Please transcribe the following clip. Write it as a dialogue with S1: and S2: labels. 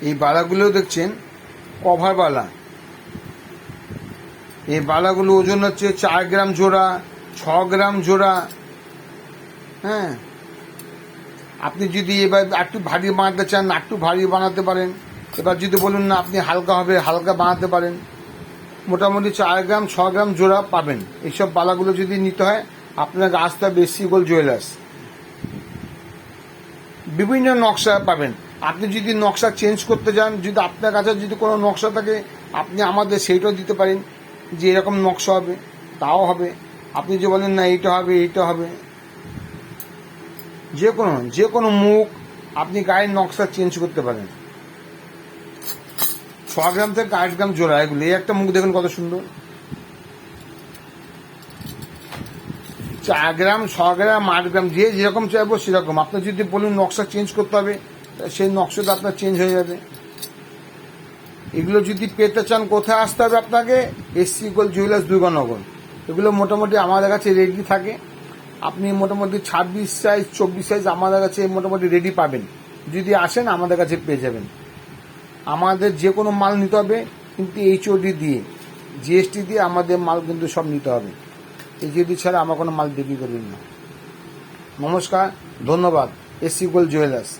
S1: এই বালাগুলো দেখছেন কভার বালা। এই বালাগুলো ওজন হচ্ছে 4 গ্রাম জোড়া, 6 গ্রাম জোড়া। হ্যাঁ, আপনি যদি এবার একটু ভারী বানাতে চান একটু ভারী বানাতে পারেন। এবার যদি বলুন না আপনি হালকা হবে, হালকা বানাতে পারেন। মোটামুটি 4 গ্রাম 6 গ্রাম জোড়া পাবেন। এইসব বালাগুলো যদি নিতে হয় আপনাকে আসতে হবে এসসি গোল্ড জুয়েলার্স। বিভিন্ন নকশা পাবেন। আপনি যদি নকশা চেঞ্জ করতে চান, যদি আপনার কাছে যদি কোনো নকশা থাকে আপনি আমাদের সেইটাও দিতে পারেন, যে এরকম নকশা হবে, তাও হবে। আপনি যে বলেন না এইটা হবে এইটা হবে, যে কোনো মুখ আপনি গায়ের নকশা চেঞ্জ করতে পারেন। 6 গ্রাম থেকে 8 গ্রাম জোড়া এগুলো। এই একটা মুখ দেখুন কত সুন্দর। 4 গ্রাম 6 গ্রাম 8 গ্রাম যে যেরকম চাইবো সেরকম। আপনি যদি বলুন নকশা চেঞ্জ করতে হবে, সেই নকশাটা আপনার চেঞ্জ হয়ে যাবে। এগুলো যদি পেতে চান কোথায় আসতে হবে আপনাকে? SC gold jewellers Durganagar. এগুলো মোটামুটি আমাদের কাছে রেডি থাকে। আপনি মোটামুটি 26 সাইজ 24 সাইজ আমাদের কাছে মোটামুটি রেডি পাবেন। যদি আসেন আমাদের কাছে পেয়ে যাবেন। আমাদের যে কোনো মাল নিতে হবে কিন্তু HOD দিয়ে, GST দিয়ে আমাদের মাল কিন্তু সব নিতে হবে। HOD ছাড়া আমরা কোনো মাল বিক্রি করবেন না। নমস্কার, ধন্যবাদ। SC gold jewellers.